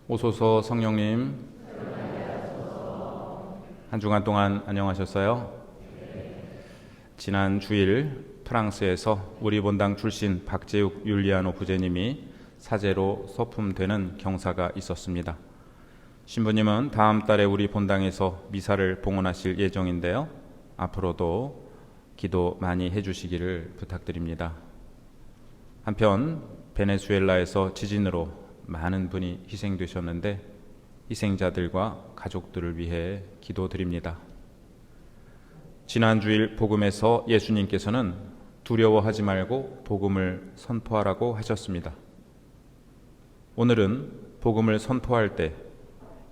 오소서 성령님, 한 주간 동안 안녕하셨어요? 지난 주일 프랑스에서 우리 본당 출신 박재욱 율리아노 부제님이 사제로 소품되는 경사가 있었습니다. 신부님은 다음 달에 우리 본당에서 미사를 봉헌하실 예정인데요. 앞으로도 기도 많이 해주시기를 부탁드립니다. 한편 베네수엘라에서 지진으로 많은 분이 희생되셨는데 희생자들과 가족들을 위해 기도드립니다. 지난 주일 복음에서 예수님께서는 두려워하지 말고 복음을 선포하라고 하셨습니다. 오늘은 복음을 선포할 때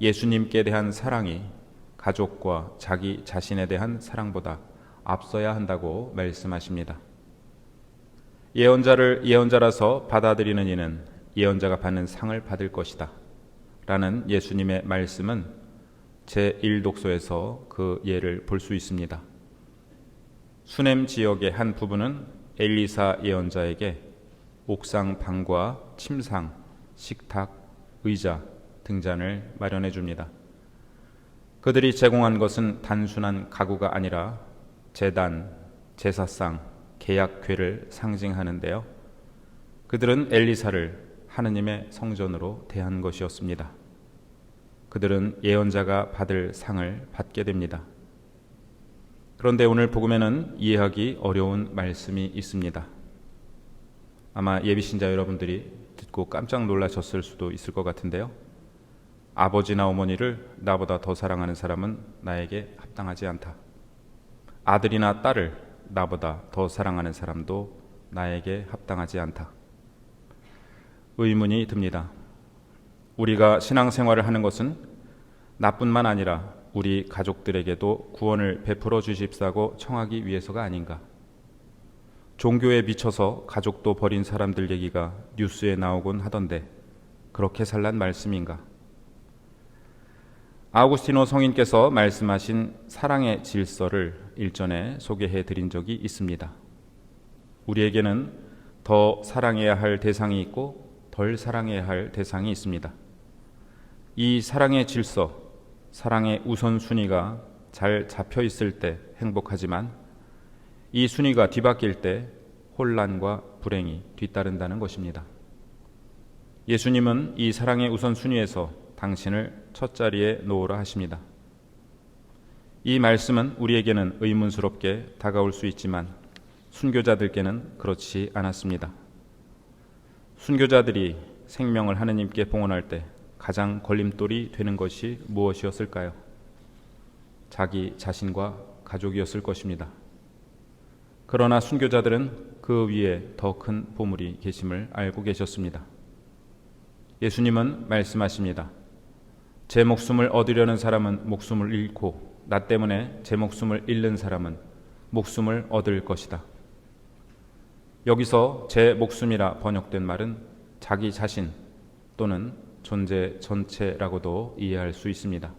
예수님께 대한 사랑이 가족과 자기 자신에 대한 사랑보다 앞서야 한다고 말씀하십니다. 예언자를 예언자라서 받아들이는 이는 예언자가 받는 상을 받을 것이다 라는 예수님의 말씀은 제1독서에서 그 예를 볼 수 있습니다. 수넴 지역의 한 부부는 엘리사 예언자에게 옥상 방과 침상, 식탁, 의자, 등잔을 마련해 줍니다. 그들이 제공한 것은 단순한 가구가 아니라 제단, 제사상, 계약궤를 상징하는데요. 그들은 엘리사를 하느님의 성전으로 대한 것이었습니다. 그들은 예언자가 받을 상을 받게 됩니다. 그런데 오늘 복음에는 이해하기 어려운 말씀이 있습니다. 아마 예비신자 여러분들이 듣고 깜짝 놀라셨을 수도 있을 것 같은데요. 아버지나 어머니를 나보다 더 사랑하는 사람은 나에게 합당하지 않다. 아들이나 딸을 나보다 더 사랑하는 사람도 나에게 합당하지 않다. 의문이 듭니다. 우리가 신앙생활을 하는 것은 나뿐만 아니라 우리 가족들에게도 구원을 베풀어 주십사고 청하기 위해서가 아닌가. 종교에 미쳐서 가족도 버린 사람들 얘기가 뉴스에 나오곤 하던데 그렇게 살란 말씀인가. 아우구스티노 성인께서 말씀하신 사랑의 질서를 일전에 소개해 드린 적이 있습니다. 우리에게는 더 사랑해야 할 대상이 있고 덜 사랑해야 할 대상이 있습니다. 이 사랑의 질서, 사랑의 우선순위가 잘 잡혀 있을 때 행복하지만 이 순위가 뒤바뀔 때 혼란과 불행이 뒤따른다는 것입니다. 예수님은 이 사랑의 우선순위에서 당신을 첫 자리에 놓으라 하십니다. 이 말씀은 우리에게는 의문스럽게 다가올 수 있지만 순교자들께는 그렇지 않았습니다. 순교자들이 생명을 하느님께 봉헌할 때 가장 걸림돌이 되는 것이 무엇이었을까요? 자기 자신과 가족이었을 것입니다. 그러나 순교자들은 그 위에 더 큰 보물이 계심을 알고 계셨습니다. 예수님은 말씀하십니다. 제 목숨을 얻으려는 사람은 목숨을 잃고 나 때문에 제 목숨을 잃는 사람은 목숨을 얻을 것이다. 여기서 제 목숨이라 번역된 말은 자기 자신 또는 존재 전체라고도 이해할 수 있습니다.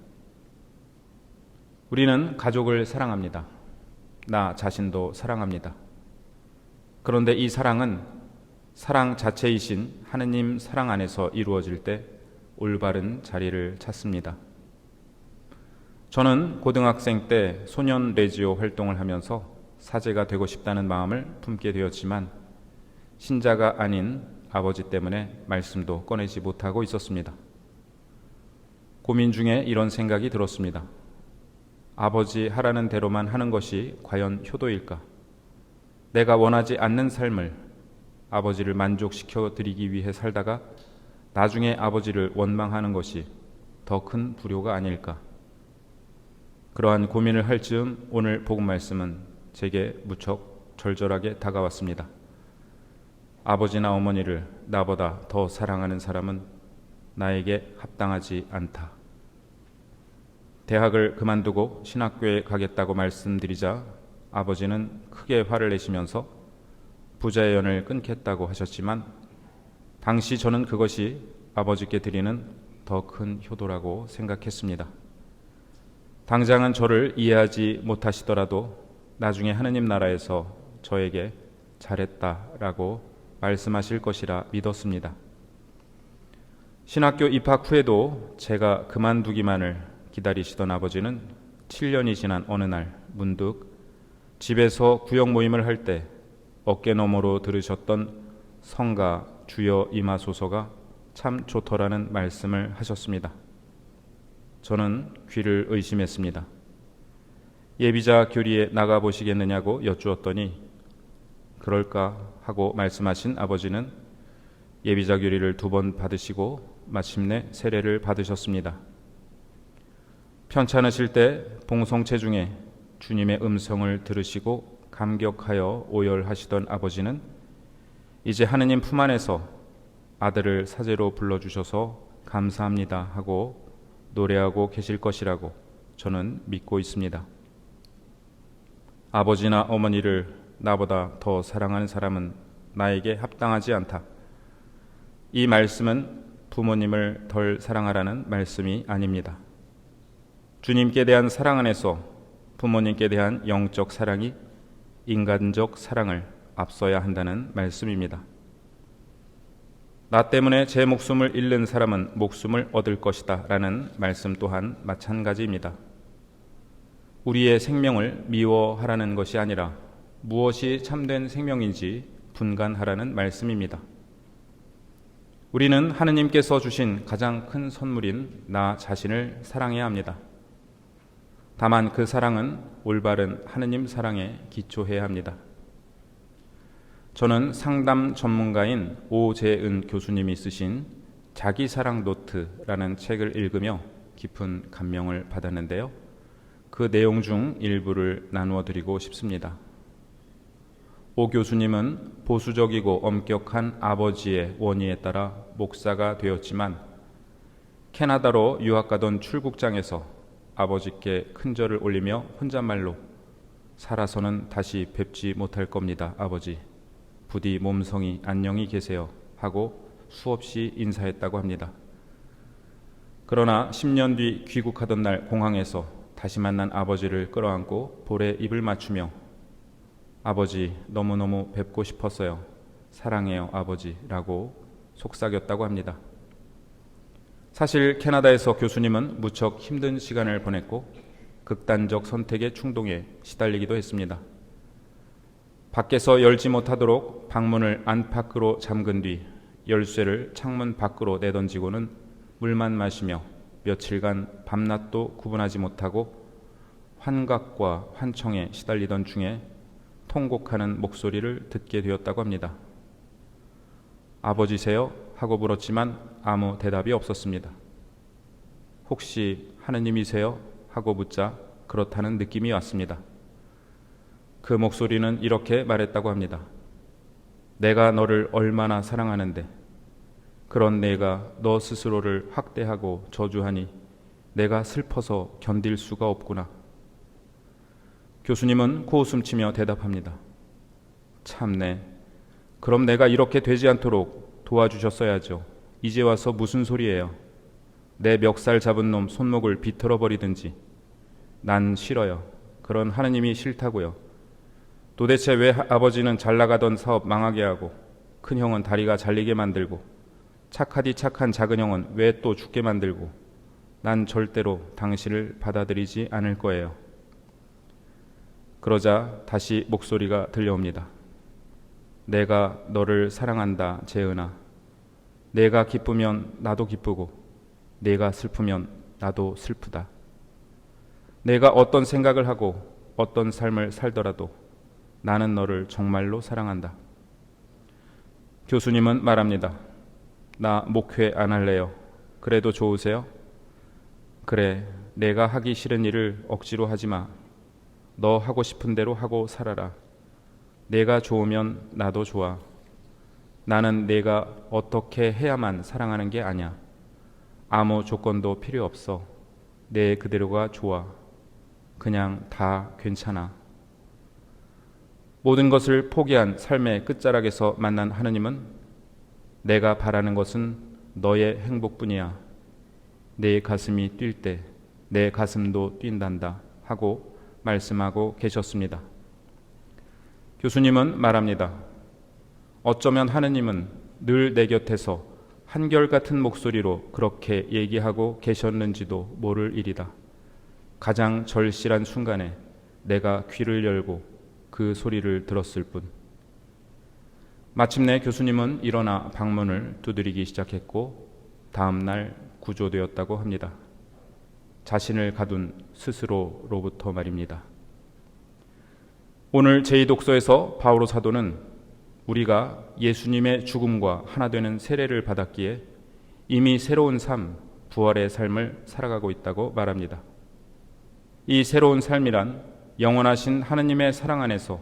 우리는 가족을 사랑합니다. 나 자신도 사랑합니다. 그런데 이 사랑은 사랑 자체이신 하느님 사랑 안에서 이루어질 때 올바른 자리를 찾습니다. 저는 고등학생 때 소년 레지오 활동을 하면서 사제가 되고 싶다는 마음을 품게 되었지만 신자가 아닌 아버지 때문에 말씀도 꺼내지 못하고 있었습니다. 고민 중에 이런 생각이 들었습니다. 아버지 하라는 대로만 하는 것이 과연 효도일까? 내가 원하지 않는 삶을 아버지를 만족시켜 드리기 위해 살다가 나중에 아버지를 원망하는 것이 더 큰 불효가 아닐까? 그러한 고민을 할 즈음 오늘 복음 말씀은 제게 무척 절절하게 다가왔습니다. 아버지나 어머니를 나보다 더 사랑하는 사람은 나에게 합당하지 않다. 대학을 그만두고 신학교에 가겠다고 말씀드리자 아버지는 크게 화를 내시면서 부자의 연을 끊겠다고 하셨지만 당시 저는 그것이 아버지께 드리는 더 큰 효도라고 생각했습니다. 당장은 저를 이해하지 못하시더라도 나중에 하느님 나라에서 저에게 잘했다라고 말씀하실 것이라 믿었습니다. 신학교 입학 후에도 제가 그만두기만을 기다리시던 아버지는 7년이 지난 어느 날 문득 집에서 구역 모임을 할 때 어깨너머로 들으셨던 성가 주여 임하소서가 참 좋더라는 말씀을 하셨습니다. 저는 귀를 의심했습니다. 예비자 교리에 나가보시겠느냐고 여쭈었더니 그럴까 하고 말씀하신 아버지는 예비자 교리를 2번 받으시고 마침내 세례를 받으셨습니다. 편찮으실 때 봉성체 중에 주님의 음성을 들으시고 감격하여 오열하시던 아버지는 이제 하느님 품 안에서 아들을 사제로 불러주셔서 감사합니다 하고 노래하고 계실 것이라고 저는 믿고 있습니다. 아버지나 어머니를 나보다 더 사랑하는 사람은 나에게 합당하지 않다. 이 말씀은 부모님을 덜 사랑하라는 말씀이 아닙니다. 주님께 대한 사랑 안에서 부모님께 대한 영적 사랑이 인간적 사랑을 앞서야 한다는 말씀입니다. 나 때문에 제 목숨을 잃는 사람은 목숨을 얻을 것이다 라는 말씀 또한 마찬가지입니다. 우리의 생명을 미워하라는 것이 아니라 무엇이 참된 생명인지 분간하라는 말씀입니다. 우리는 하느님께서 주신 가장 큰 선물인 나 자신을 사랑해야 합니다. 다만 그 사랑은 올바른 하느님 사랑에 기초해야 합니다. 저는 상담 전문가인 오재은 교수님이 쓰신 자기사랑 노트라는 책을 읽으며 깊은 감명을 받았는데요. 그 내용 중 일부를 나누어 드리고 싶습니다. 오 교수님은 보수적이고 엄격한 아버지의 원의에 따라 목사가 되었지만 캐나다로 유학 가던 출국장에서 아버지께 큰절을 올리며 혼잣말로 살아서는 다시 뵙지 못할 겁니다. 아버지, 부디 몸성이 안녕히 계세요 하고 수없이 인사했다고 합니다. 그러나 10년 뒤 귀국하던 날 공항에서 다시 만난 아버지를 끌어안고 볼에 입을 맞추며 아버지 너무너무 뵙고 싶었어요. 사랑해요 아버지라고 속삭였다고 합니다. 사실 캐나다에서 교수님은 무척 힘든 시간을 보냈고 극단적 선택의 충동에 시달리기도 했습니다. 밖에서 열지 못하도록 방문을 안팎으로 잠근 뒤 열쇠를 창문 밖으로 내던지고는 물만 마시며 며칠간 밤낮도 구분하지 못하고 환각과 환청에 시달리던 중에 통곡하는 목소리를 듣게 되었다고 합니다. 아버지세요? 하고 물었지만 아무 대답이 없었습니다. 혹시 하느님이세요? 하고 묻자 그렇다는 느낌이 왔습니다. 그 목소리는 이렇게 말했다고 합니다. 내가 너를 얼마나 사랑하는데 그런 내가 너 스스로를 학대하고 저주하니 내가 슬퍼서 견딜 수가 없구나. 교수님은 코웃음치며 대답합니다. 참네. 그럼 내가 이렇게 되지 않도록 도와주셨어야죠. 이제 와서 무슨 소리예요. 내 멱살 잡은 놈 손목을 비틀어 버리든지. 난 싫어요. 그런 하느님이 싫다고요. 도대체 왜 아버지는 잘 나가던 사업 망하게 하고 큰형은 다리가 잘리게 만들고 착하디 착한 작은형은 왜 또 죽게 만들고 난 절대로 당신을 받아들이지 않을 거예요. 그러자 다시 목소리가 들려옵니다. 내가 너를 사랑한다, 재은아. 내가 기쁘면 나도 기쁘고 내가 슬프면 나도 슬프다. 내가 어떤 생각을 하고 어떤 삶을 살더라도 나는 너를 정말로 사랑한다. 교수님은 말합니다. 나 목회 안 할래요. 그래도 좋으세요? 그래, 내가 하기 싫은 일을 억지로 하지 마. 너 하고 싶은 대로 하고 살아라. 내가 좋으면 나도 좋아. 나는 내가 어떻게 해야만 사랑하는 게 아니야. 아무 조건도 필요 없어. 내 그대로가 좋아. 그냥 다 괜찮아. 모든 것을 포기한 삶의 끝자락에서 만난 하느님은 내가 바라는 것은 너의 행복뿐이야. 내 가슴이 뛸 때 내 가슴도 뛴단다 하고 말씀하고 계셨습니다. 교수님은 말합니다. 어쩌면 하느님은 늘 내 곁에서 한결같은 목소리로 그렇게 얘기하고 계셨는지도 모를 일이다. 가장 절실한 순간에 내가 귀를 열고 그 소리를 들었을 뿐. 마침내 교수님은 일어나 방문을 두드리기 시작했고 다음 날 구조되었다고 합니다. 자신을 가둔 스스로로부터 말입니다. 오늘 제2독서에서 바오로 사도는 우리가 예수님의 죽음과 하나 되는 세례를 받았기에 이미 새로운 삶, 부활의 삶을 살아가고 있다고 말합니다. 이 새로운 삶이란 영원하신 하느님의 사랑 안에서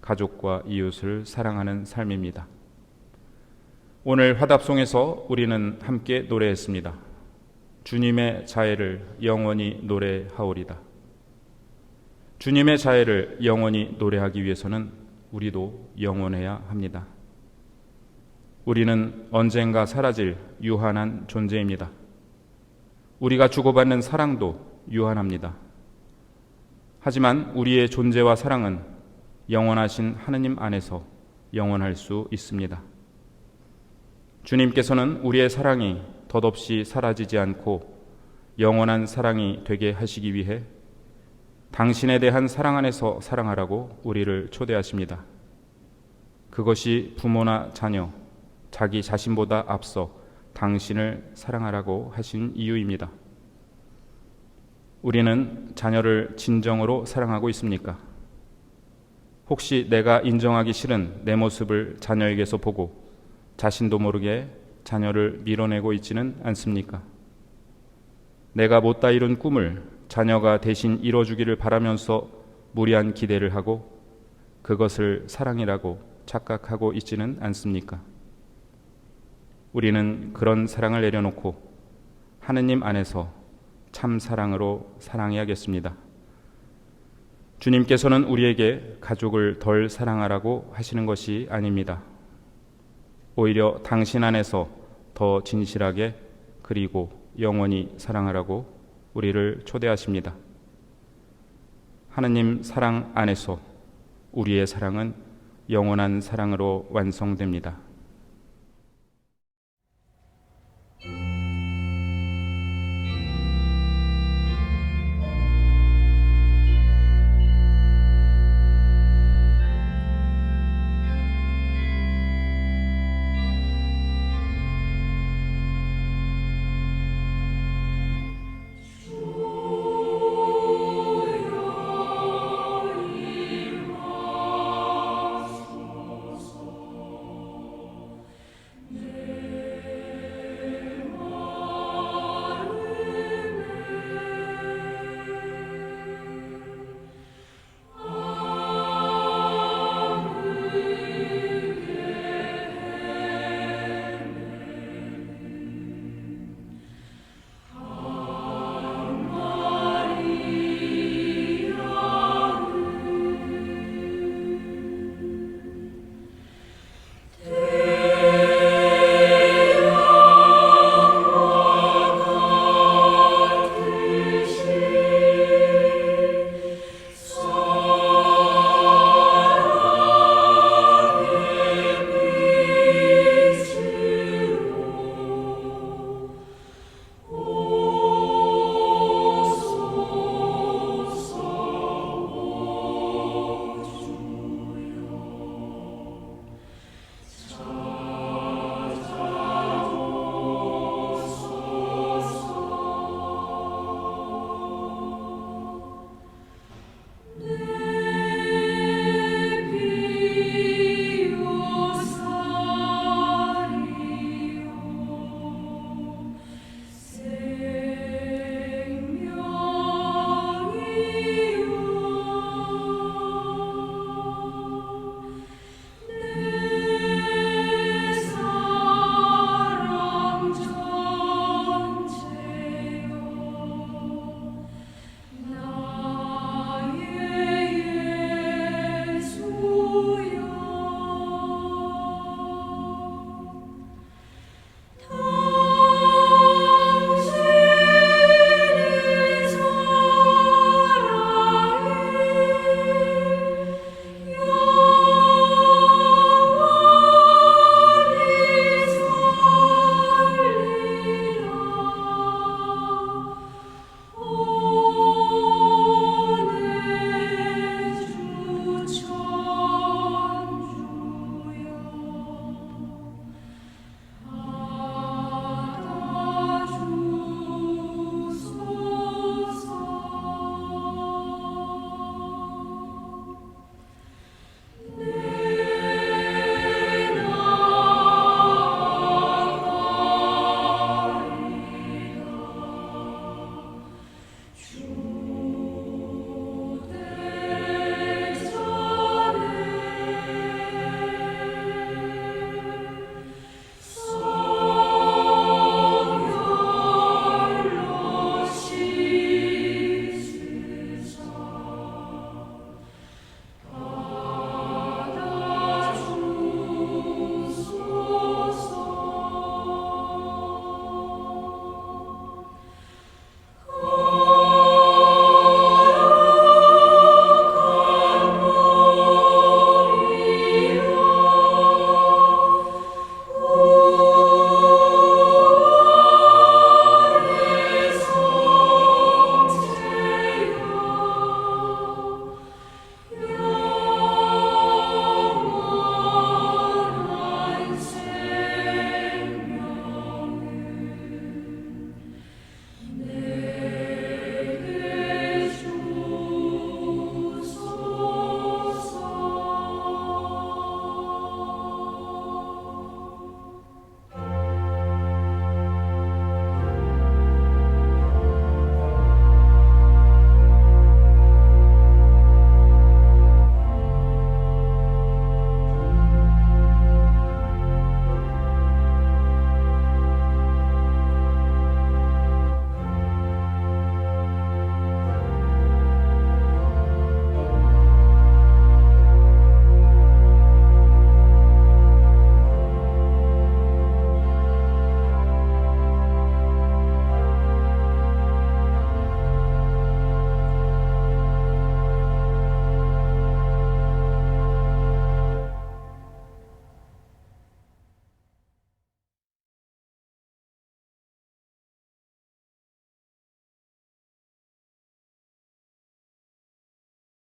가족과 이웃을 사랑하는 삶입니다. 오늘 화답송에서 우리는 함께 노래했습니다. 주님의 자애를 영원히 노래하오리다. 주님의 자애를 영원히 노래하기 위해서는 우리도 영원해야 합니다. 우리는 언젠가 사라질 유한한 존재입니다. 우리가 주고받는 사랑도 유한합니다. 하지만 우리의 존재와 사랑은 영원하신 하느님 안에서 영원할 수 있습니다. 주님께서는 우리의 사랑이 덧없이 사라지지 않고 영원한 사랑이 되게 하시기 위해 당신에 대한 사랑 안에서 사랑하라고 우리를 초대하십니다. 그것이 부모나 자녀, 자기 자신보다 앞서 당신을 사랑하라고 하신 이유입니다. 우리는 자녀를 진정으로 사랑하고 있습니까? 혹시 내가 인정하기 싫은 내 모습을 자녀에게서 보고 자신도 모르게 자녀를 밀어내고 있지는 않습니까? 내가 못다 이룬 꿈을 자녀가 대신 이뤄주기를 바라면서 무리한 기대를 하고 그것을 사랑이라고 착각하고 있지는 않습니까? 우리는 그런 사랑을 내려놓고 하느님 안에서 참 사랑으로 사랑해야겠습니다. 주님께서는 우리에게 가족을 덜 사랑하라고 하시는 것이 아닙니다. 오히려 당신 안에서 더 진실하게 그리고 영원히 사랑하라고 우리를 초대하십니다. 하느님 사랑 안에서 우리의 사랑은 영원한 사랑으로 완성됩니다.